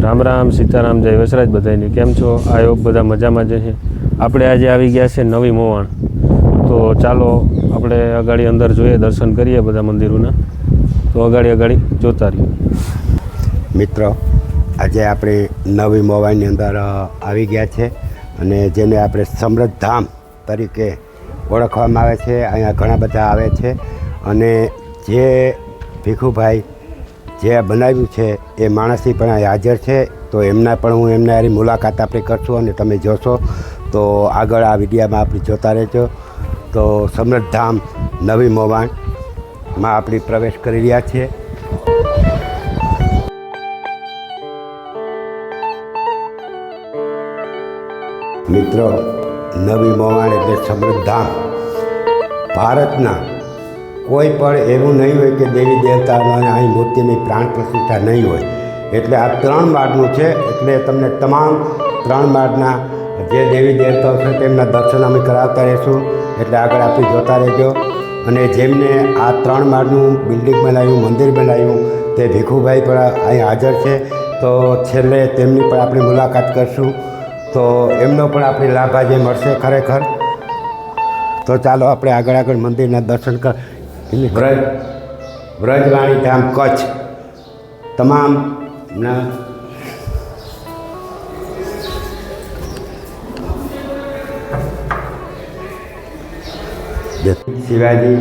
રામ રામ સીતારામ જય વસરાજ બધાની કેમ છો? આ યોગ બધા મજામાં જ છે. આપણે આજે આવી ગયા છે નવી મોવાણ, તો ચાલો આપણે અગાડી અંદર જોઈએ, દર્શન કરીએ બધા મંદિરોના. તો અગાડી જોતા રહીએ. મિત્રો, આજે આપણે નવી મોવાણની અંદર આવી ગયા છે અને જેને આપણે સમૃદ્ધ ધામ તરીકે ઓળખવામાં આવે છે. અહીંયા ઘણા બધા આવે છે અને જે ભીખુભાઈ જે બનાવ્યું છે એ માણસી પણ અહીં હાજર છે, તો હું એમના હારી મુલાકાત આપણે કરશું અને તમે જોશો. તો આગળ આ વિડીયોમાં આપણે જોતા રહેજો. તો સમૃદ્ધ ધામ નવી મોવાણમાં આપણે પ્રવેશ કરી રહ્યા છીએ. મિત્રો, નવી મોવાણ એટલે સમૃદ્ધ ધામ. ભારતના કોઈ પણ એવું નહીં હોય કે દેવી દેવતાઓની અહીં મૂર્તિની પ્રાણ પ્રતિષ્ઠા નહીં હોય. એટલે આ 3 માળનું છે, એટલે તમને તમામ 3 માળના જે દેવી દેવતાઓ છે તેમના દર્શન અમે કરાવતા રહીશું. એટલે આગળ આપણે જોતા રહેજો. અને જેમને આ 3 માળનું બિલ્ડિંગ બનાવ્યું, મંદિર બનાવ્યું, તે ભીખુભાઈ પણ અહીં હાજર છે. તો છેલ્લે તેમની પણ આપણે મુલાકાત કરશું. તો એમનો પણ આપણે લાભ આજે મળશે ખરેખર. તો ચાલો આપણે આગળ મંદિરના દર્શન કર. વ્રજવાણી ધામ કચ્છ તમામના શિવાજી,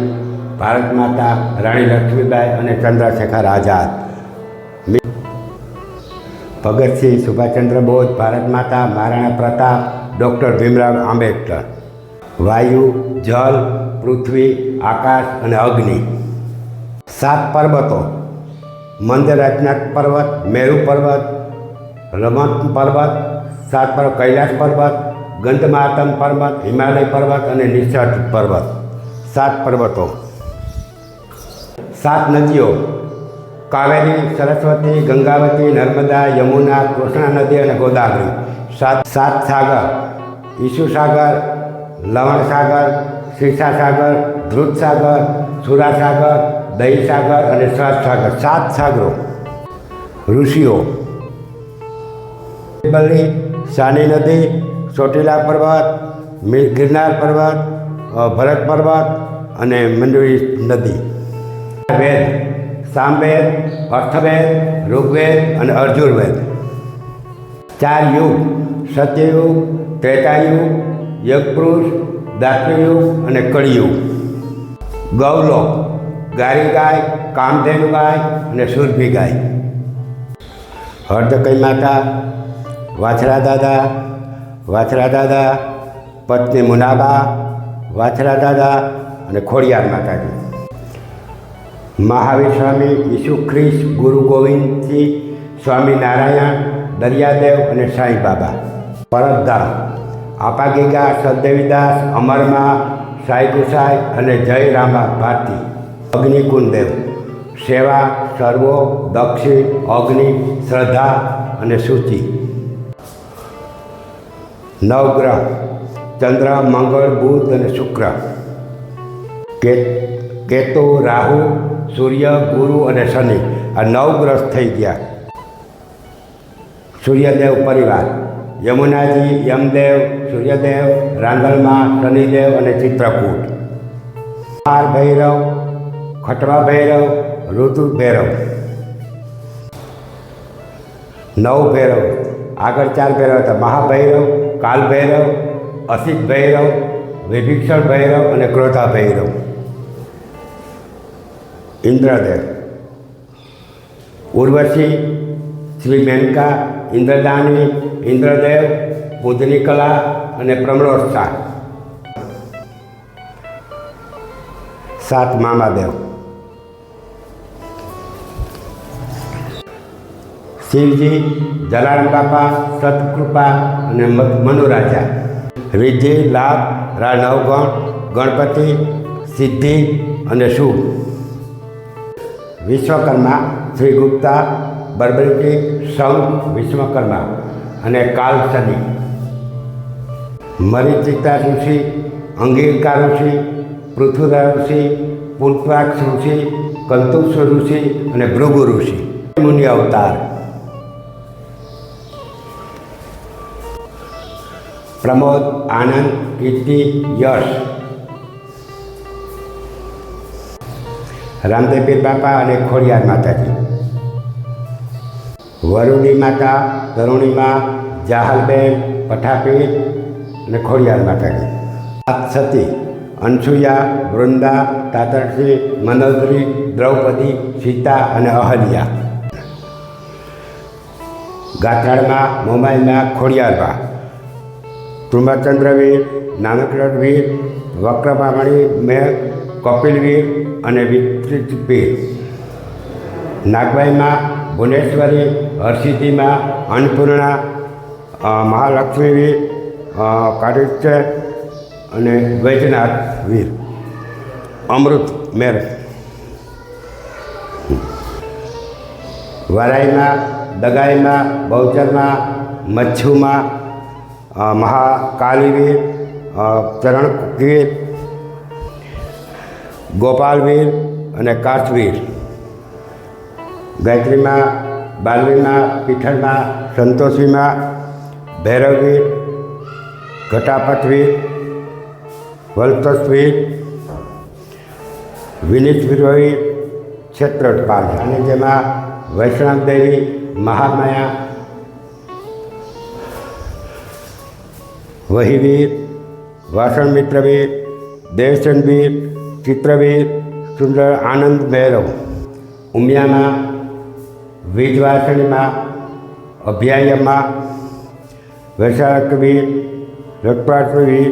ભારત માતા, રાણી લક્ષ્મીબાઈ અને ચંદ્રશેખર આઝાદ, ભગતસિંહ, સુભાષચંદ્ર બોઝ, ભારત માતા, મહારાણા પ્રતાપ, ડૉક્ટર ભીમરાવ આંબેડકર. વાયુ, જલ, પૃથ્વી, આકાશ અને અગ્નિ. 7 પર્વતો: મંદરાજનાથ પર્વત, મેરુ પર્વત, રમત પર્વત, 7 પર્વત, કૈલાસ પર્વત, ગંધમાતમ પર્વત, હિમાલય પર્વત અને નિસર્ગ પર્વત. 7 પર્વતો. 7 નદીઓ: કાવેરી, સરસ્વતી, ગંગાવતી, નર્મદા, યમુના, કૃષ્ણા નદી અને ગોદાવરી. 7 સાગર: ઈસુ સાગર, લવણ સાગર, ક્ષીરસાગર, ધ્રુત સાગર, સુરાસાગર, દહીં સાગર અને સહજ સાગર. 7 સાગરો. ઋષિઓ: બલ્લી, સાની નદી, ચોટીલા પર્વત, ગિરનાર પર્વત, ભરત પર્વત અને મંડળી નદી. વેદ: સામવેદ, અર્થવેદ, ઋગ્વેદ અને અર્જુનવેદ. 4 યુગ: સત્યયુગ, ત્રેતાયુગ, યગપુરુષ, દાત્રયુગ અને કળિયુગ. ગૌલોક: ગારી ગાય, કામધેનુ ગાય અને સુરભી ગાય. હર્દકઈ માતા, વાછરા દાદા, પત્ની મુનાબા, વાછરા દાદા અને ખોડિયાર માતાજી. મહાવીર સ્વામી, ઈસુ ખ્રિસ્ત, ગુરુ ગોવિંદસિંહ, સ્વામી નારાયણ, દરિયાદેવ અને સાંઈ બાબા. પરબધામ: આપાગીગા, સદદેવીદાસ, અમરમાં, સાઈ ગુસાઈ અને જય રામા ભારતી. અગ્નિકુંદેવ: સેવા, સર્વો, દક્ષિણ, અગ્નિ, શ્રદ્ધા અને સૂચિ. નવગ્રહ: ચંદ્ર, મંગળ, બુધ અને શુક્ર. કેતુ, રાહુ, સૂર્ય, ગુરુ અને શનિ. આ 9 ગ્રહ થઈ ગયા. સૂર્યદેવ પરિવાર: યમુનાજી, યમદેવ, સૂર્યદેવ, રાંદલમાં, શનિદેવ અને ચિત્રકૂટ. ભૈરવ, ખટવા ભૈરવ, ઋતુ ભૈરવ. 9 ભૈરવ. આગળ 4 ભૈરવ હતા: મહાભૈરવ, કાલ ભૈરવ, અસિત ભૈરવ, વિભીક્ષણ ભૈરવ અને ક્રોધા ભૈરવ. ઇન્દ્રદેવ: ઉર્વશી, શ્રી મેનકા, ઇન્દ્રદાની, ઇન્દ્રદેવ, બુધની કલા અને પ્રમણોત્સાહ. 7 મામાદેવ: શિવજી, જલારામ બાપા, સતકૃપા અને મનુરાજા. રિદ્ધિ, લાભ, નવગણ, ગણપતિ, સિદ્ધિ અને શુભ. વિશ્વકર્મા: શ્રી ગુપ્તા, બર્બરિક, શંખ, વિશ્વકર્મા અને કાલ શનિ. મરીચિતા ઋષિ, અંગિકા ઋષિ, પૃથ્વીરાજ ઋષિ, પુલત્વાક્ષ ઋષિ, કલ્તુષ ઋષિ અને ભૃગુ ઋષિ. મુનિ અવતાર પ્રમોદ, આનંદ, કીર્તિ, યશ, રામદેવ પીર બાપા અને ખોડિયાર માતાજી, વરુડી માતા, તરુણીમાં, જાહલબેન, પઠાપીર અને ખોડિયાર માતાજી, સતી, અનસુયા, વૃંદા, તાતરસિંહ, મનોદરી, દ્રૌપદી, સીતા અને અહલ્યા, ગાથાળમાં, મોમાઈમાં, ખોડિયારમાં, તુંબાચંદ્રવીર, નાનકડવીર, વક્રપામણી મેઘ, કપિલવીર અને વિત્રીતવીર, નાગબાઈમાં, ભુવનેશ્વરી, હરસિદ્ધિમાં, અન્નપૂર્ણા, મહાલક્ષ્મીવીર, કાળિસ્ય અને વૈજનાથ વીર, અમૃત મેર, વરાઈમાં, દગાઈમાં, બહુચરમાં, મચ્છુમાં, મહાકાલીવીર, ચરણવીર, ગોપાલવીર અને કાશવીર, ગાયત્રીમાં, બાલવીમાં, પીઠળમાં, સંતોષીમાં, ભૈરવવીર, ઘટાપથવીર, વલ્તસવીર, વિનિતવીર, ક્ષેત્રપાલ અને જેમાં વૈષ્ણવદેવી, મહામાયા, વહીવીર, વાસણમિત્રવીર, દેવચંદવીર, ચિત્રવીર, સુંદર આનંદ ભૈરવ, ઉમિયામાં, વીજવાસણીમાં, અભ્યાયમાં, વૈશાખવીર, રક્તપાટવીર,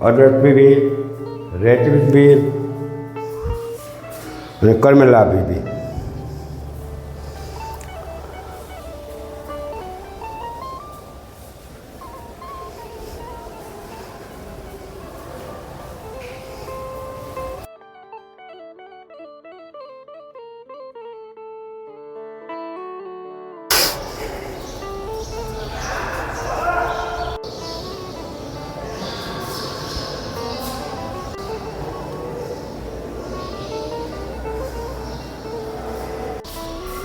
અદ્રશ્વીવીર, રેતવીર અને કર્મલાભીવીર.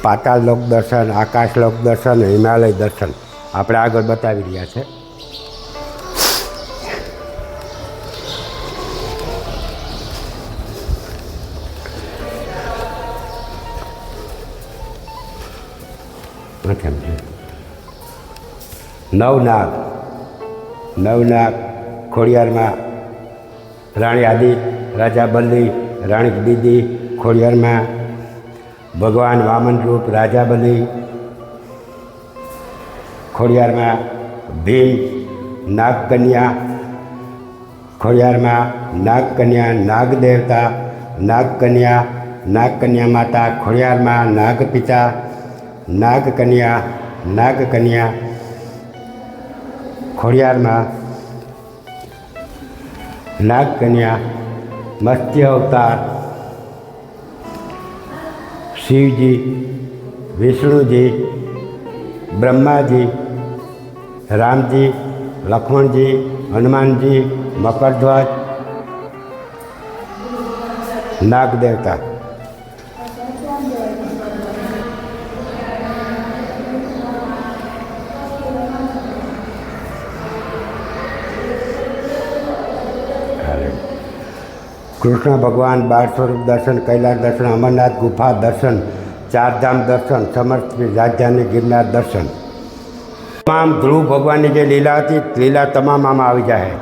પાતાળ લોક દર્શન, આકાશ લોક દર્શન, હિમાલય દર્શન આપણે આગળ બતાવી રહ્યા છે. નવનાગ ખોડિયારમાં, રાણી આદિ, રાજા બલી, રાણી દીદી ખોડિયારમાં, ભગવાન વામન રૂપ રાજા બલી ખોડિયારમાં, ભીમ, નાગકન્યા ખોડિયારમાં, નાગકન્યા, નાગદેવતા, નાગકન્યા માતા ખોડિયારમાં, નાગપિતા, નાગકન્યા ખોડિયારમાં, નાગકન્યા, મત્સ્ય અવતાર, શિવજી, વિષ્ણુજી, બ્રહ્માજી, રામજી, લક્ષ્મણજી, હનુમાનજી, મકરધ્વજ, નાગદેવતા. કૃષ્ણ ભગવાન 12 સ્વરૂપ દર્શન, કૈલાસ દર્શન, અમરનાથ ગુફા દર્શન, ચારધામ દર્શન, સમર્થ રાજધાની ગિરનાર દર્શન, તમામ ધ્રુવ ભગવાનની જે લીલા હતી લીલા તમામ આમાં આવી જાય.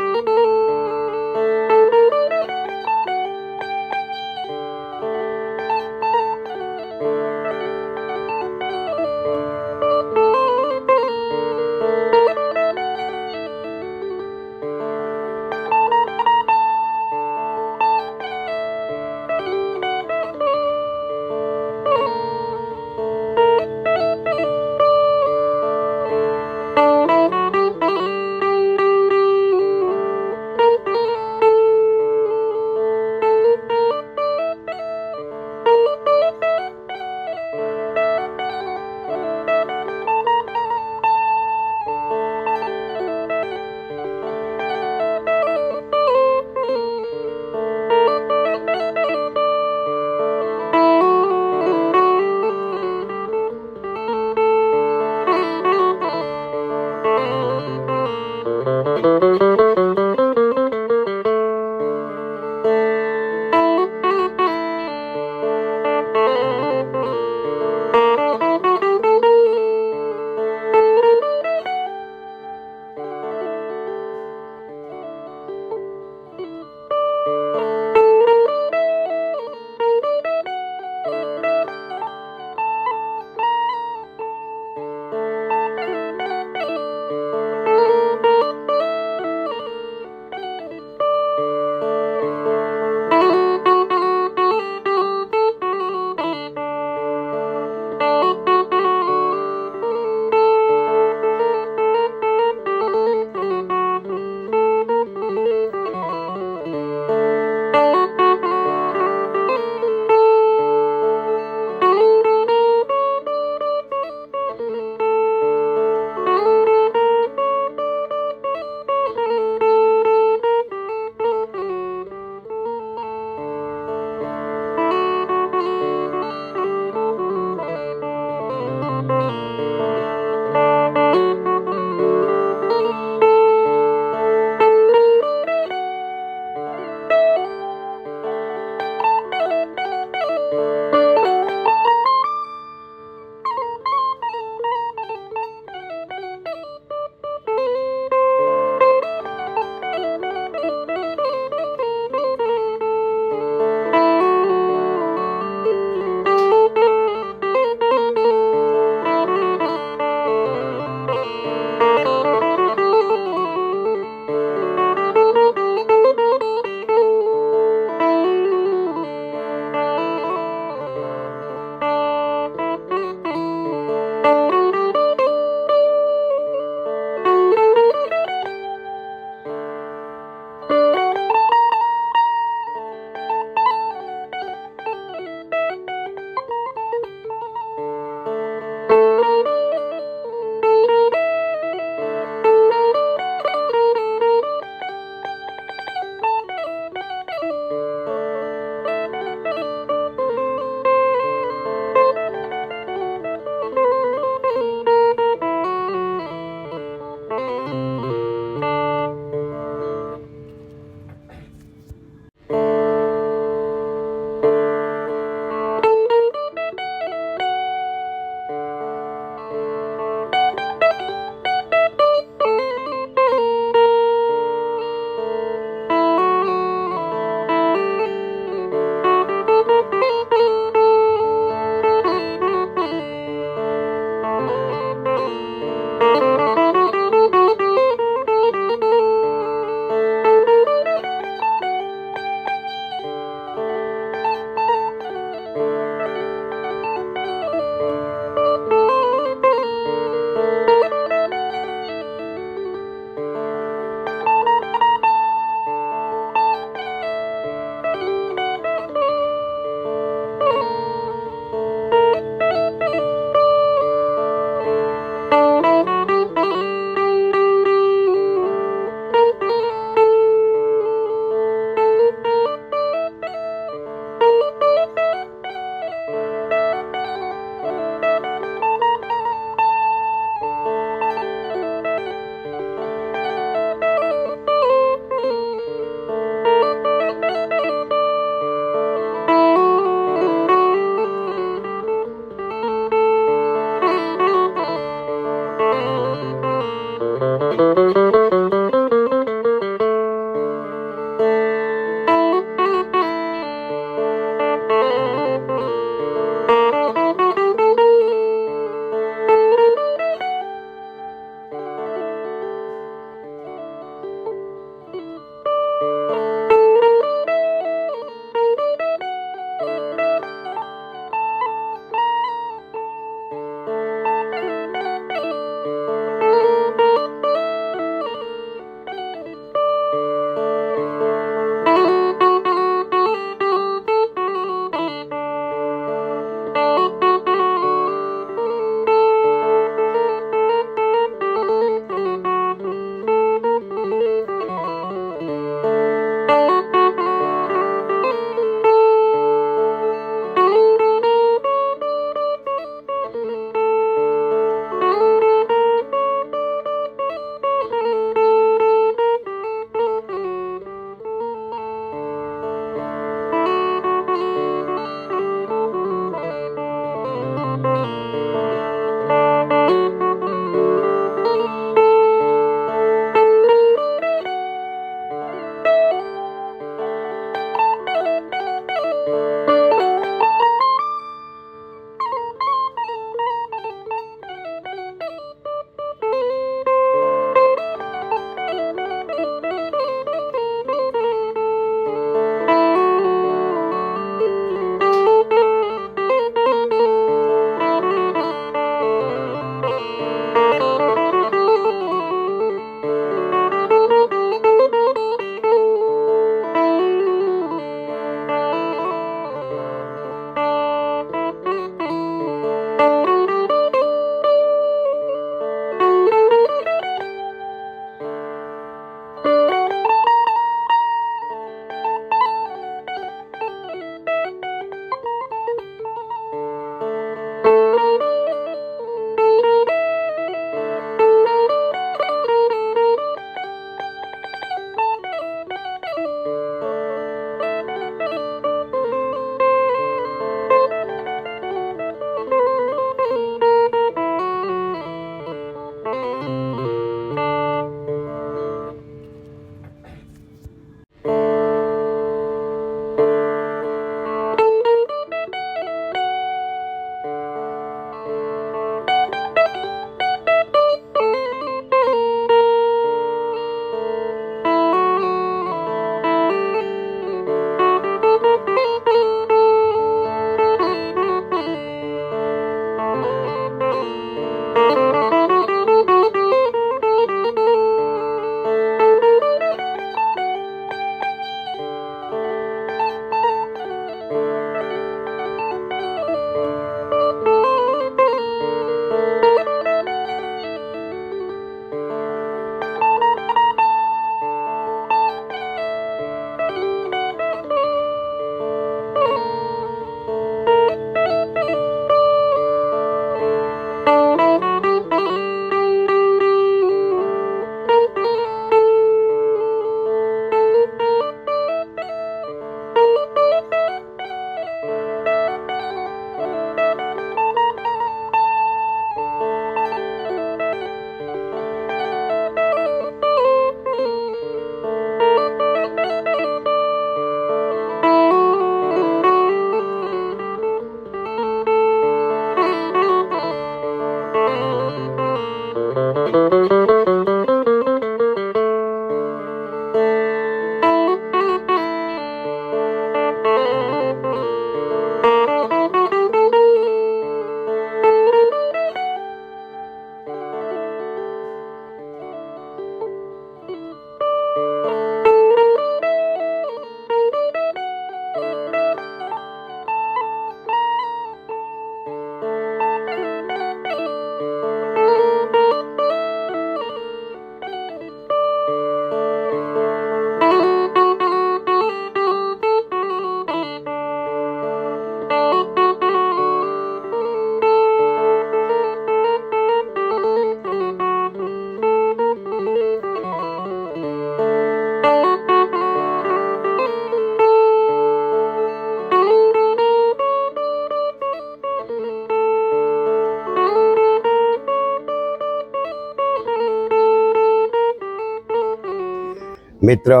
મિત્રો,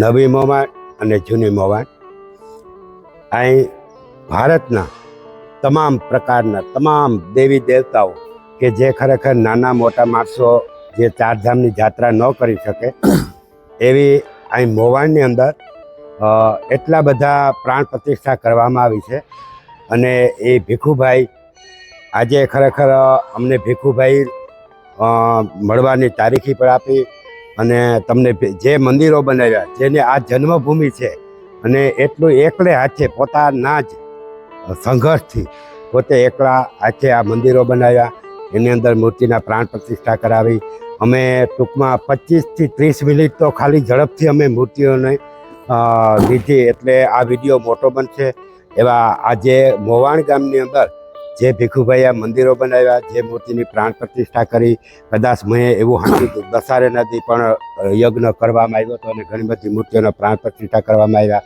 નવી મોવાણ અને જૂની મોવાણ અહીં ભારતના તમામ પ્રકારના તમામ દેવી દેવતાઓ કે જે ખરેખર નાના મોટા માણસો જે ચારધામની યાત્રા ન કરી શકે એવી અહીં મોવાણની અંદર એટલા બધા પ્રાણ પ્રતિષ્ઠા કરવામાં આવી છે. અને એ ભીખુભાઈ આજે ખરેખર અમને ભીખુભાઈ મળવાની તારીખી પણ આપી અને તમને જે મંદિરો બનાવ્યા જેને આ જન્મભૂમિ છે અને એટલું એકલે હાથે પોતાના જ સંઘર્ષથી પોતે એકલા હાથે આ મંદિરો બનાવ્યા. એની અંદર મૂર્તિના પ્રાણ પ્રતિષ્ઠા કરાવી. અમે ટૂંકમાં 25થી 30 મિનિટ તો ખાલી ઝડપથી અમે મૂર્તિઓને લીધી, એટલે આ વિડીયો મોટો બનશે. એવા આજે મોવાણ ગામની અંદર જે ભીખુભાઈ આ મંદિરો બનાવ્યા, જે મૂર્તિની પ્રાણ પ્રતિષ્ઠા કરી, કદાચ મેં એવું સાંભળ્યું દસારે નદી પણ યજ્ઞ કરવામાં આવ્યો હતો અને ઘણી બધી મૂર્તિઓનો પ્રાણ પ્રતિષ્ઠા કરવામાં આવ્યા.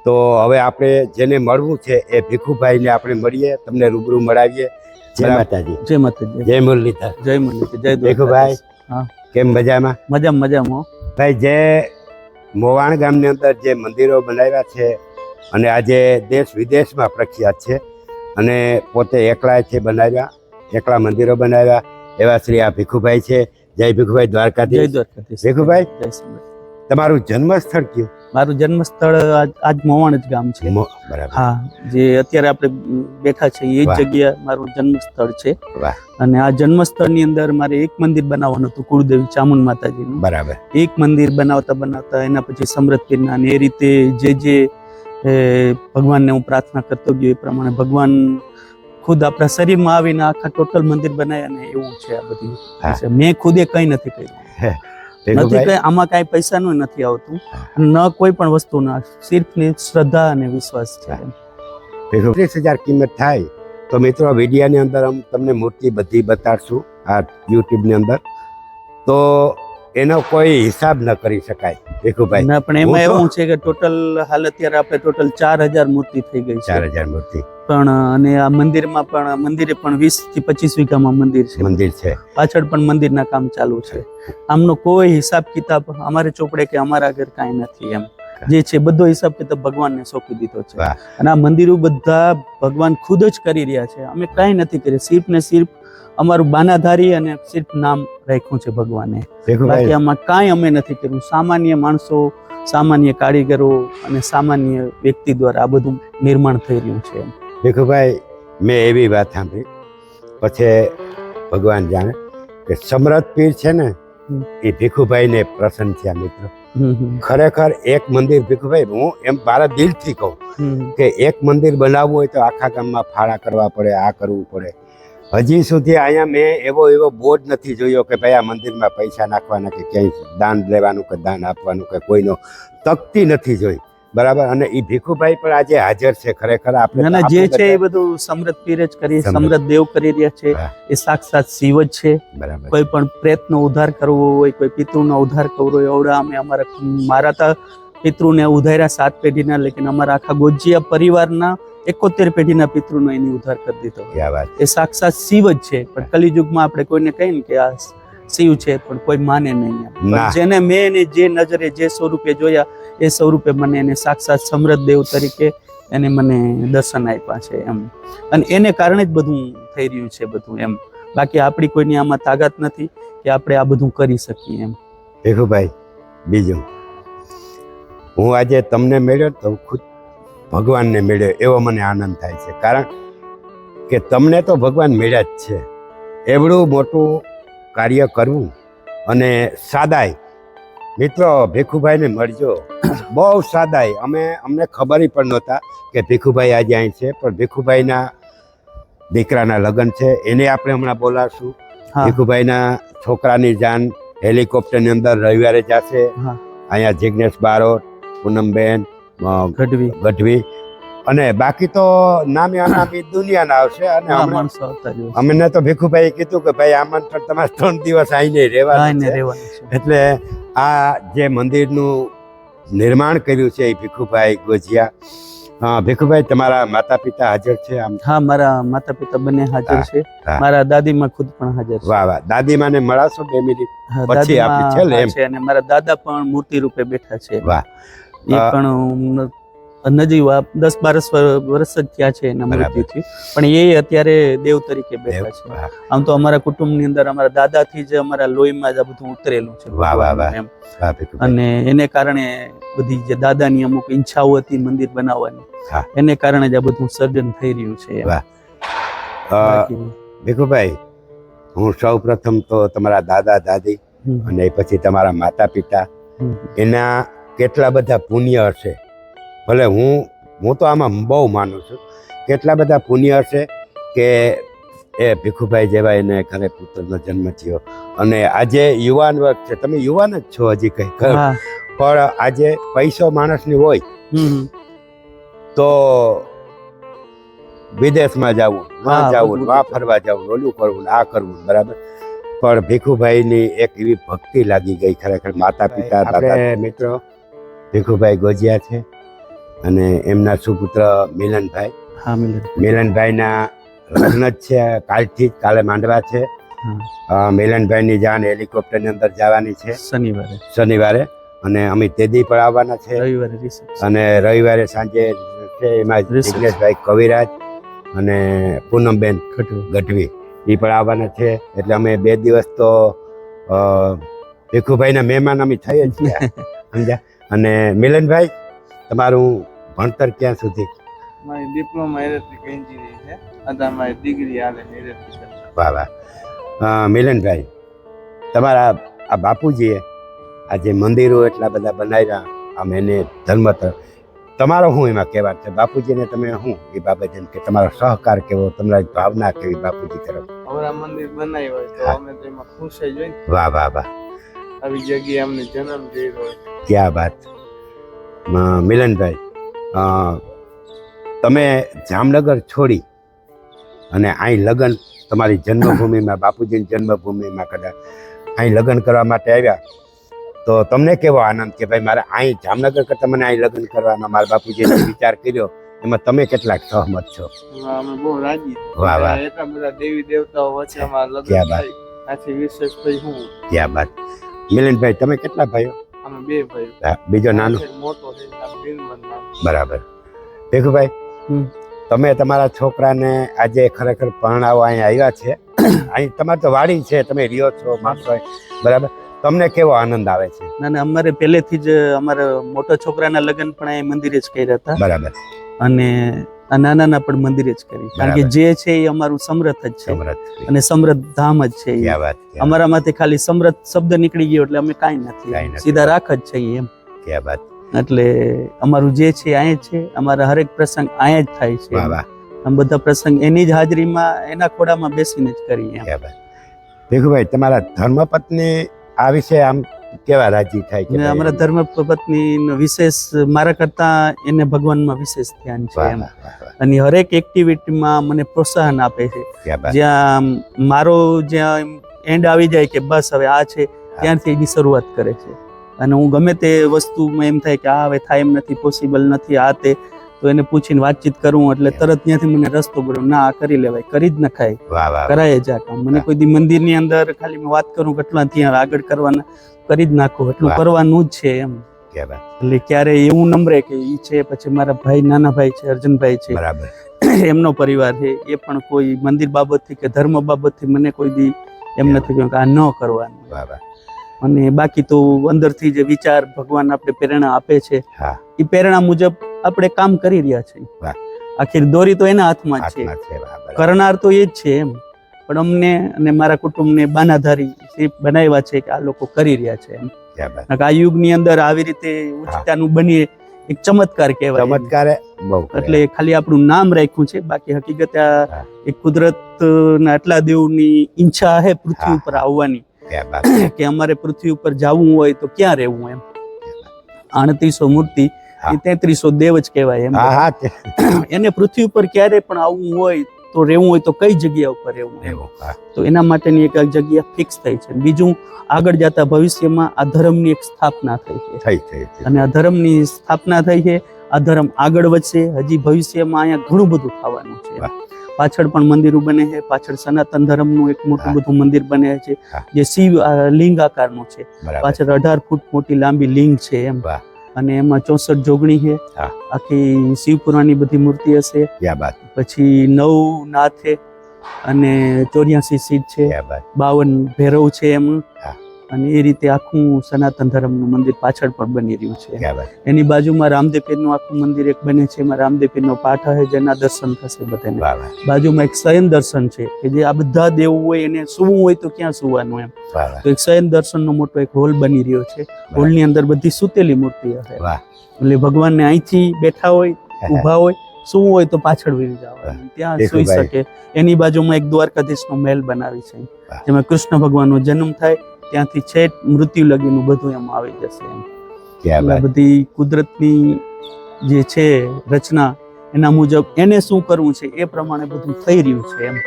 તો હવે આપણે જેને મળવું છે એ ભીખુભાઈને આપણે મળીએ, તમને રૂબરૂ મળાવીએ. જય માતાજી. જય માતાજી. જય મુરલીધર. જય મુરલીધર. જય ભીખુભાઈ. હા, કેમ મજામાં? મજામાં. ભાઈ, જે મોવાણ ગામની અંદર જે મંદિરો બનાવ્યા છે અને આજે દેશ વિદેશમાં પ્રખ્યાત છે અને પોતે એકલા છે બનાવ્યા, એકલા મંદિરો બનાવ્યા એવા શ્રી આ ભીખુભાઈ છે. જય ભીખુભાઈ, દ્વારકાધીશ. જય દ્વારકાધીશ. ભીખુભાઈ, જય સંભાઈ. તમારું જન્મસ્થળ કયું? મારું જન્મસ્થળ આજ મોવાણ જ ગામ છે. બરાબર. હા, જે અત્યારે આપણે બેઠા છે એ જ જગ્યા મારું જન્મસ્થળ છે. વાહ. અને આ જન્મસ્થળની અંદર મારે એક મંદિર બનાવવાનું હતું, કુળદેવી ચામુંડ માતાજીનું. બરાબર. એક મંદિર બનાવતા એના પછી સમરથ પીરના અને એ રીતે જે ભગવાનને હું પ્રાર્થના કરતો ગયો એ પ્રમાણે ભગવાન ખુદ આપણા શરીરમાં આવીને આખા ટોટલ મંદિર બનાવ્યા ને એવું છે આ બધી. મેં ખુદે કંઈ નથી કર્યું, નથી કઈ, આમાં કાંઈ પૈસાનું નથી આવતું ન કોઈ પણ વસ્તુના, સિર્ફ ની શ્રદ્ધા અને વિશ્વાસ છે. 30,000 કિંમત થાય તો મિત્રો વિડીયાની અંદર તમને મૂર્તિ બધી બતાડશું આ યુટ્યુબની અંદર, તો એનો કોઈ હિસાબ ન કરી શકાય ભીખુભાઈ. ના, પણ એમાં એવું છે કે ટોટલ હાલ અત્યારે આપણે ટોટલ 4,000 મૂર્તિ થઈ ગઈ છે. 4,000 મૂર્તિ પણ અને આ મંદિરે પણ 20 થી 25 વીઘામાં મંદિર છે. પાછળ પણ મંદિરના કામ ચાલુ છે. આમનો કોઈ હિસાબ કિતાબ અમારે ચોપડે કે અમારા ઘર કાંઈ નથી. એમ જે છે બધો હિસાબ કિતાબ ભગવાનને સોંપી દીધો છે. અને આ મંદિરો બધા ભગવાન ખુદ જ કરી રહ્યા છે. અમે કાંઈ નથી કર્યું, સિર્ફ ને સિર્ફ અમારું બાનાધારી અને સિર્ફ નામ રાખ્યું છે ભગવાને. બાકી આમાં કાંઈ અમે નથી કર્યું. સામાન્ય માણસો, સામાન્ય કારીગરો અને સામાન્ય વ્યક્તિ દ્વારા આ બધું નિર્માણ થઈ રહ્યું છે. ભીખુભાઈ, મેં એવી વાત સાંભળી, પછી ભગવાન જાણે કે સમરથ પીર છે ને એ ભીખુભાઈને પ્રસન્ન થયા. મિત્રો, ખરેખર એક મંદિર ભીખુભાઈ, હું એમ મારા દિલથી કહું કે એક મંદિર બનાવવું હોય તો આખા ગામમાં ફાળા કરવા પડે, આ કરવું પડે. હજી સુધી અહીંયા મેં એવો બોર્ડ નથી જોયો કે ભાઈ આ મંદિરમાં પૈસા નાખવાના કે ક્યાંય દાન લેવાનું કે દાન આપવાનું કે કોઈનો તકતી નથી જોઈ. બરાબર. અને એ ભીખુભાઈ પણ આજે હાજર છે. ખરેખર આપણે જે છે એ બધું સમરથ પીર જ કરી, સમરથ દેવ કરી રહ્યા છે. એ સાક્ષાત શિવ જ છે. બરાબર. કોઈ પણ પ્રેતનો ઉદ્ધાર કરવો હોય, કોઈ પિતૃનો ઉદ્ધાર કરવો હોય, એવડા અમે મારા તો પિતૃને ઉધાર્યા 7 પેઢીના, લેકિન અમારા આખા ગોજિયા પરિવારના 71 પેઢીના પિતૃનો એની ઉદ્ધાર કરી દીધો. એ સાક્ષાત શિવ જ છે. પણ કલિયુગમાં આપણે કોઈને કહીએ ને કે આ શિવ છે પણ કોઈ માને નહીં. જેને મેં એને જે નજરે જે સ્વરૂપે જોયા એ સ્વરૂપે મને એને સાક્ષાત સમરથ દેવ તરીકે એને મને દર્શન આપ્યા છે. એમ અને એને કારણે જ બધું થઈ રહ્યું છે બધું. એમ બાકી આપણી કોઈની આમાં તાકાત નથી કે આપણે આ બધું કરી શકીએ. એમ ભીખુભાઈ, બીજું હું આજે તમને મળ્યો તો ખુદ ભગવાનને મળ્યો એવો મને આનંદ થાય છે. કારણ કે તમને તો ભગવાન મળ્યા જ છે. એવડું મોટું કાર્ય કરવું અને સાદાઈ. મિત્રો, ભીખુભાઈને મળજો, બહુ સાદાઈ. અમને ખબર પણ નહોતા કે ભીખુભાઈ આજે અહીં છે, પણ ભીખુભાઈના દીકરાના લગ્ન છે, એને આપણે હમણાં બોલાવશું. ભીખુભાઈના છોકરાની જાન હેલિકોપ્ટરની અંદર રવિવારે જશે. અહીંયા જિગ્નેશ બારોટ, પૂનમબેન ગઢવી અને બાકી તો નામી અનામી દુનિયાના આવશે. અને અમને તો ભીખુભાઈ કીધું કે ભાઈ આમંત્રણ તમારે 3 દિવસ આવીને રહેવાનું છે. એટલે આ જે મંદિરનું નિર્માણ કર્યું છે એ ભીખુભાઈ ગોજિયા ભીખુભાઈ તમારા માતા પિતા હાજર છે આમ? હા, મારા માતા પિતા બંને હાજર છે. હા. મારા દાદીમાં ખુદ પણ હાજર છે. વાહ વાહ, દાદીમાને મળાશો 2 મિનિટ? હા, પછી દાદીમાં આપણે છેલ્લે હા એમ. છે અને મારા દાદા પણ મૂર્તિ રૂપે બેઠા છે. વાહ. એ પણ નજીક 10-12 વર્ષ જ થયા છે એના બરાબર. મૃત્યુથી, પણ એ અત્યારે દેવ તરીકે બેઠા છે. વાહ આમ તો અમારા કુટુંબની અંદર અમારા દાદાથી જ અમારા લોહીમાં જ આ બધું ઉતરેલું છે વાહ, વાહ, વાહ. એમ. વાહ ભીખુભાઈ. અને એને કારણે બધી જે દાદાની અમુક ઈચ્છાઓ હતી મંદિર બનાવવાની, હા. એને કારણે જ આ બધું સર્જન થઈ રહ્યું છે એમ. વાહ. બાકી, ભીખુભાઈ, હું સૌ પ્રથમ તો તમારા દાદા દાદી અને પછી તમારા માતા પિતા એના કેટલા બધા પુણ્ય હશે. ભલે હું તો આમાં બહુ માનું છું, કેટલા બધા પુણ્ય હશે કે એ ભીખુભાઈ જેવા એને ઘરે પુત્રનો જન્મ થયો અને આજે યુવાન વર્ગ છે. તમે યુવાન જ છો હજી કંઈ, હા. પણ આજે પૈસો માણસની હોય તો વિદેશમાં જવું, હા, ના જવું, બધું ના ફરવા જવું, ઓલું કરવું, આ કરવું, બરાબર. પણ ભીખુભાઈની એક એવી ભક્તિ લાગી ગઈ ખરેખર માતા પિતા દાદા. મિત્રો ભીખુભાઈ ગોજિયા છે અને એમના સુપુત્ર મિલનભાઈ. હા, મિલનભાઈના લગ્ન જ છે કાલથી જ, કાલે માંડવા છે. મિલનભાઈની જાન હેલિકોપ્ટરની અંદર જવાની છે શનિવારે અને અમે તેદી પણ આવવાના છે અને રવિવારે સાંજે છે એમાં જિગ્નેશભાઈ કવિરાજ અને પૂનમબેન ગઢવી એ પણ આવવાના છે. એટલે અમે 2 દિવસ તો ભીખુભાઈના મહેમાન અમે થઈએ જ છીએ, સમજ્યા. અને મિલનભાઈ, તમારું ભણતર ક્યાં સુધી? મારી ડિપ્લોમા ઇલેક્ટ્રિક એન્જિનિયરિંગ છે. અત્યારે મારી ડિગ્રી હાલે છે ઇલેક્ટ્રિકલ. વાહ વાહ. મિલનભાઈ, તમારા આ બાપુજીએ આ જે મંદિરો એટલા બધા બનાવ્યા, આમ એને ધર્મ તમારો શું એમાં કહેવા છે? બાપુજીને તમે શું એ બાબત એમ કે તમારો સહકાર કેવો, તમારી ભાવના કેવી બાપુજી તરફ? હવે મંદિર બનાવ્યું હોય તો અમે તો એમાં ખુશ જ હોય ને. વાહ વાહ વાહ. આવી જગ્યાએ અમને જન્મ થયો હોય. ક્યાં વાત. મિલનભાઈ, તમે જામનગર છોડી અને અહીં લગ્ન, તમારી જન્મભૂમિમાં, બાપુજીની જન્મભૂમિમાં કદાચ અહીં લગ્ન કરવા માટે આવ્યા, તો તમને કેવો આનંદ કે ભાઈ મારે અહીં જામનગર કરતાં મને અહીં લગ્ન કરવાનો મારા બાપુજીએ વિચાર કર્યો, એમાં તમે કેટલાક સહમત છો? અમે બહુ રાજી. વાહ વાહ. એટલા બધા દેવી દેવતાઓ વચ્ચે અમારા લગ્ન ક્યાં વાત. થાય. આથી વિશેષ ભાઈ હું. ક્યાં વાત. મિલનભાઈ, તમે કેટલા ભાઈઓ? અમે 2 ભાઈ. બીજો નાનો? મોટો છે દિલમન નામ. બરાબર. ભીખુભાઈ, તમે તમારા છોકરાને આજે ખરેખર પરણાવવા અહીંયા આવ્યા છે. અહીં તમારે તો વાડી છે, તમે રહ્યો છો માણસો, બરાબર. તમને કેવો આનંદ આવે છે? ના, અમારે પહેલેથી જ અમારા મોટા છોકરાના લગ્ન પણ અહીં મંદિરે જ કર્યા હતા બરાબર. અને આ નાનાના પણ મંદિરે જ કરી, કારણ કે જે છે એ અમારું સમરથ જ છે અને સમરથ ધામ જ છે. ક્યાં વાત. અમારામાંથી ખાલી સમરથ શબ્દ નીકળી ગયો એટલે અમે કાંઈ નથી, સીધા રાખ જ છે એમ. ક્યાં વાત. એટલે અમારું જે છે અહીંયા છે, અમારા હરેક પ્રસંગ અહીંયા જ થાય છે. વાહ વાહ. આમ બધા પ્રસંગ એની જ હાજરીમાં એના ખોડામાં બેસીને જ કરીએ. ક્યાં વાત. ભીખુભાઈ, તમારા ધર્મપત્ની આ વિશે આમ કેવા રાજી થાય છે? અમારા ધર્મપત્ની વિશેષ મારા કરતા એને ભગવાનમાં વિશેષ ધ્યાન છે એમ, અને હરેક એક્ટિવિટીમાં મને પ્રોત્સાહન આપે છે. જ્યાં મારો જ્યાં એન્ડ આવી જાય કે બસ હવે આ છે, ત્યાંથી એની શરૂઆત કરે છે. અને હું ગમે તે વસ્તુમાં એમ થાય કે આ હવે થાય એમ નથી, પોસિબલ નથી, આ તે, તો એને પૂછીને વાતચીત કરું એટલે તરત ત્યાંથી મને રસ્તો પડ્યો, ના આ કરી લેવાય, કરી જ નખાય, કરાય જ આ કામ. મને કોઈ દી મંદિરની અંદર ખાલી મેં વાત કરું કેટલા ત્યાં આગળ કરવાના, કરી જ નાખો, એટલું કરવાનું જ છે એમ. એટલે ક્યારે એવું નમરે કે ઈ છે, પછી મારા ભાઈ, નાના ભાઈ છે અર્જુનભાઈ છે, એમનો પરિવાર છે, એ પણ કોઈ મંદિર બાબતથી કે ધર્મ બાબતથી મને કોઈ દી એમ નથી કહ્યું કે આ ન કરવાનું. અને બાકી તો અંદરથી જે વિચાર ભગવાન આપણે પ્રેરણા આપે છે, એ પ્રેરણા મુજબ આપણે કામ કરી રહ્યા છીએ. આખી દોરી તો એના હાથમાં જ છે, કરનાર તો એ જ છે એમ. પણ અમને અને મારા કુટુંબને બાનાધારી બનાવ્યા છે કે આ લોકો કરી રહ્યા છે એમ. આ યુગની અંદર આવી રીતે ઉચ્ચતાનું બનીએ એક ચમત્કાર કહેવાય. ચમત્કાર એટલે ખાલી આપણું નામ રાખ્યું છે, બાકી હકીકત આ એક કુદરતના આટલા દેવની ઈચ્છા છે પૃથ્વી ઉપર આવવાની, કે અમારે પૃથ્વી ઉપર જવું હોય તો ક્યાં રહેવું એમ. 3800 મૂર્તિ, 3300 દેવ જ કહેવાય એમ. એને પૃથ્વી ઉપર ક્યારે પણ આવવું હોય તો રહેવું હોય તો કઈ જગ્યા ઉપર રહેવું, તો એના માટેની એક જગ્યા ફિક્સ થઈ છે. બીજું, આગળ જતા ભવિષ્યમાં આ ધર્મની એક સ્થાપના થઈ છે, અને આ ધર્મની સ્થાપના થઈ છે આ ધર્મ આગળ વધશે. હજી ભવિષ્યમાં અહીંયા ઘણું બધું થવાનું છે. વાહ. પાછળ પણ મંદિરો બને છે. પાછળ સનાતન ધર્મનું એક મોટું હા. બધું મંદિર બને છે, હા. જે શિવ લિંગ આકારનું છે. બરાબર. પાછળ 18 ફૂટ મોટી લાંબી લિંગ છે એમ. વાહ. અને એમાં 64 જોગણી છે. હા. આખી શિવપુરાણની બધી મૂર્તિ હશે. ક્યાં બાત, પછી 9 નાથ છે અને 84 સીટ છે, ક્યાં બાત. 52 ભૈરવ છે એમ. હા. અને એ રીતે આખું સનાતન ધર્મનું મંદિર પાછળ પણ બની રહ્યું છે. ક્યાં બાત. એની બાજુમાં રામદેવ પીરનું આખું મંદિર એક બને છે. એમાં રામદેવ પીરનો પાઠ છે, જેના દર્શન થશે બધાને. વાહ વાહ બાજુમાં એક શયન દર્શન છે કે જે આ બધા દેવો હોય એને સૂવું હોય તો ક્યાં સૂવાનું એમ. વાહ વાહ તો એક શયન દર્શનનો મોટો એક હોલ બની રહ્યો છે. હોલની અંદર બધી સૂતેલી મૂર્તિ હશે. વાહ. એટલે ભગવાનને અહીંથી બેઠા હોય, ઊભા હોય, સૂવું હોય તો પાછળ વળી જવાનું, ત્યાં દેખો સૂઈ ભાઈ. શકે. એની બાજુમાં એક દ્વારકાધીશનો મહેલ બનાવી છે, વાહ. જેમાં કૃષ્ણ ભગવાનનો જન્મ થાય ત્યાંથી છેક મૃત્યુ લગીનું બધું એમાં આવી જશે એમ. ક્યાં એટલે બાત. બધી કુદરતની જે છે રચના, એના મુજબ એને શું કરવું છે એ પ્રમાણે બધું થઈ રહ્યું છે એમ.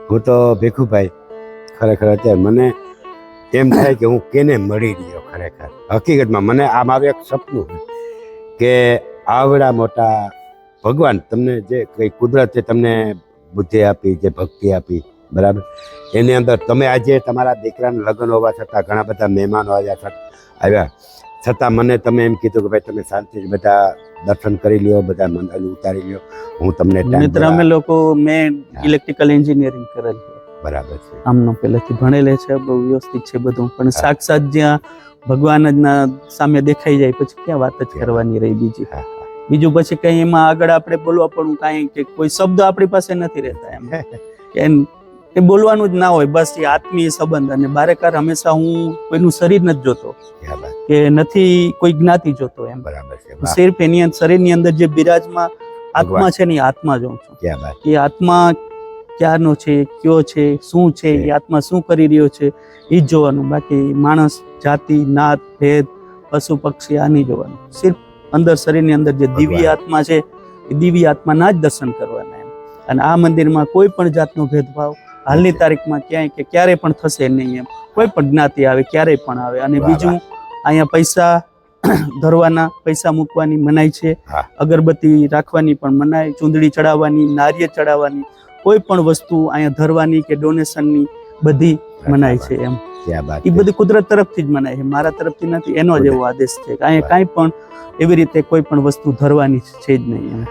હું તો ભીખુભાઈ ખરેખર અત્યારે મને એમ થાય કે હું કેને મળી રહ્યો. ખરેખર હકીકતમાં મને આ મારું એક સપનું છે કે આવડા મોટા ભગવાન તમને જે કંઈ કુદરતે તમને બુદ્ધિ આપી, જે ભક્તિ આપી, બરાબર, એની અંદર તમે આજે તમારા દીકરાના લગ્ન હોવા છતાં ઘણા બધા મહેમાનો આવ્યા છતાં મને તમે એમ કીધું કે ભાઈ તમે શાંતિથી બધા દર્શન કરી લ્યો, બધા મંદિર ઉતારી લ્યો, હું તમને time મિત્ર અમે દેવા. લોકો મેં ઇલેક્ટ્રિકલ એન્જિનિયરિંગ કરેલ છે, બરાબર છે. આમનો પહેલેથી ભણેલે છે, બહુ વ્યવસ્થિત છે બધું. પણ હા. સાક્ષાત જ્યાં ભગવાન જ ના સામે દેખાઈ જાય પછી ક્યાં વાત જ કરવાની રહી બીજી. હા, બીજું પછી કઈ એમાં આગળ આપણે બોલવા પણ કાંઈ કે કોઈ શબ્દ આપણી પાસે નથી રહેતા એમ. એમ એ બોલવાનું જ ના હોય, બસ એ આત્મીય સંબંધ. અને બારેકાર હંમેશા હું કોઈનું શરીર નથી જોતો ક્યાં બાત. કે નથી કોઈ જ્ઞાતિ જોતો એમ. બરાબર છે. વાહ. સિર્ફ એની શરીરની અંદર જે બિરાજમાં આત્મા છે ને એ આત્મા જોઉં છું. ક્યાં બાત. એ આત્મા ક્યારનો છે, કયો છે, શું છે, એ આત્મા શું કરી રહ્યો છે એ જ જોવાનું. બાકી માણસ, જાતિ, નાત, ભેદ, પશુ પક્ષી આ નહીં જોવાનું. સિર્ફ અંદર શરીરની અંદર જે દિવ્ય આત્મા છે એ દિવ્ય આત્માના જ દર્શન કરવાના એમ. અને આ મંદિરમાં કોઈ પણ જાતનો ભેદભાવ હાલની તારીખમાં ક્યાંય કે ક્યારેય પણ થશે નહીં એમ. કોઈ પણ જ્ઞાતિ આવે, ક્યારેય પણ આવે. અને વાહ, બીજું અહીંયા પૈસા ધરવાના, પૈસા મૂકવાની મનાઈ છે, હા. અગરબત્તી રાખવાની પણ મનાઈ, ચૂંદડી ચડાવવાની, નારિયેળ ચડાવવાની, કોઈ પણ વસ્તુ અહીંયા ધરવાની કે ડોનેશનની બધી મનાઈ છે એમ. ક્યાં બાત. એ બધી કુદરત તરફથી જ મનાય છે, મારા તરફથી નથી. એનો જ એવો આદેશ છે કે અહીંયા કાંઈ પણ એવી રીતે કોઈ પણ વસ્તુ ધરવાની છે જ નહીં એમ.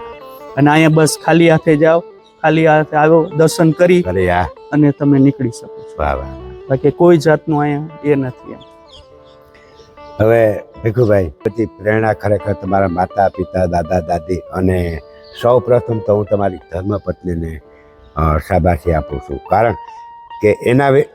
અને અહીંયા બસ ખાલી હાથે જાઓ, ખાલી હાથે આવો, દર્શન કરી અરે યાર, અને તમે નીકળી શકો છો. વાહ વાહ. બાકી કોઈ જાતનું અહીંયા એ નથી એમ. હવે ભીખુભાઈ, બધી પ્રેરણા ખરેખર તમારા માતા પિતા, દાદા દાદી, અને સૌ પ્રથમ તો હું તમારી ધર્મપત્નીને શાબાશી આપું છું, કારણ કે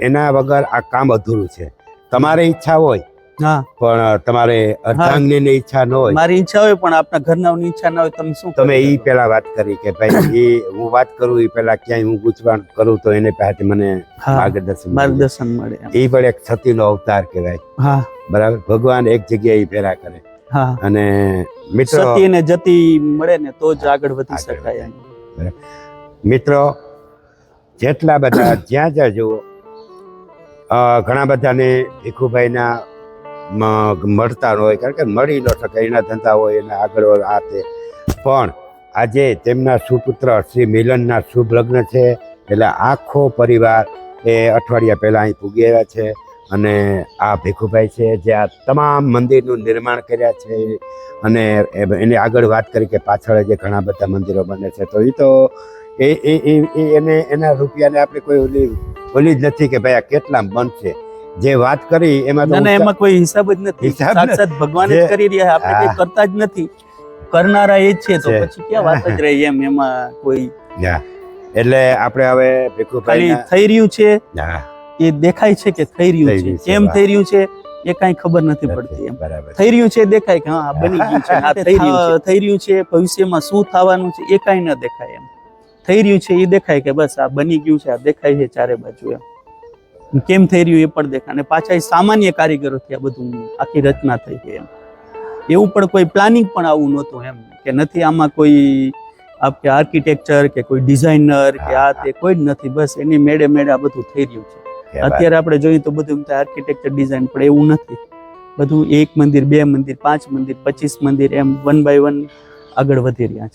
એના વગર આ કામ અધૂરું છે. તમારી ઈચ્છા હોય હા, પણ તમારે અર્ધાંગની ઈચ્છા ન હોય. મારી ઈચ્છા હોય પણ આપણા ઘરનાની ઈચ્છા ના હોય, તમે શું તમે કરી ઈ શકો? પેલા વાત કરી કે ભાઈ એ હું વાત કરું એ પેલા ક્યાંય હું ગૂંચવણ કરું તો એને પાસેથી મને હા, માર્ગદર્શન મળે. માર્ગદર્શન મળે એમ. એ પણ એક સતીનો અવતાર કહેવાય, હા બરાબર. ભગવાન એક જગ્યાએ ફેરા કરે. હા, અને મિત્રો, સતી ને જતી મળે ને તો જ આગળ વધી આગળ શકાય એમ. મિત્રો જેટલા બધા જ્યાં જ્યાં જુઓ ઘણા બધાને ભીખુભાઈના મળતા હોય, કારણ કે મળી ન શકે, એના ધંધા હોય, એના આગળ આ તે. પણ આજે તેમના સુપુત્ર શ્રી મિલનના શુભ લગ્ન છે, એટલે આખો પરિવાર એ અઠવાડિયા પહેલાં અહીં પૂગી આવ્યા છે. અને આ ભીખુભાઈ છે જે આ તમામ મંદિરનું નિર્માણ કર્યા છે. અને એને આગળ વાત કરી કે પાછળ જે ઘણા બધા મંદિરો બને છે, તો એ તો એને એના રૂપિયાને આપણે કોઈ ઓલી જ નથી કે ભાઈ આ કેટલા બનશે. જે વાત કરી એમાં તો એમાં કોઈ હિસાબ જ નથી. હિસાબ સાક્ષાત ભગવાન જ કરી રહ્યા, આપણે કઈ કરતા જ નથી, કરનારા એ જ છે. તો પછી ક્યાં વાત જ રહી એમ. એમાં કોઈ એટલે આપણે હવે ખાલી ભીખુભાઈ થઈ રહ્યું છે એ દેખાય છે કે થઈ રહ્યું છે, કેમ થઈ રહ્યું છે એ કાંઈ ખબર નથી પડતી એમ. બરાબર. થઈ રહ્યું છે દેખાય કે હા બની ગયું છે, આ થઈ રહ્યું છે. ભવિષ્યમાં શું થવાનું છે એ કાંઈ ન દેખાય એમ. થઈ રહ્યું છે એ દેખાય કે બસ આ બની ગયું છે, આ દેખાય છે ચારે બાજુ એમ. કેમ થઈ રહ્યું એ પણ દેખાય. અને પાછા એ સામાન્ય કારીગરોથી આ બધું આખી રચના થઈ ગઈ એમ. એવું પણ કોઈ પ્લાનિંગ પણ આવું નહોતું એમ, કે નથી આમાં કોઈ કે આર્કિટેક્ચર કે કોઈ ડિઝાઇનર કે આ તે કોઈ જ નથી. બસ એની મેળે મેળે આ બધું થઈ રહ્યું છે. અત્યારે આપણે જોઈએ તો બધું આર્કિટેક્ચર ડિઝાઇન પણ એવું નથી. બધું 1 મંદિર 2 મંદિર 5 મંદિર 25 મંદિર એમ 1 બાય 1 આગળ વધી રહ્યા છે.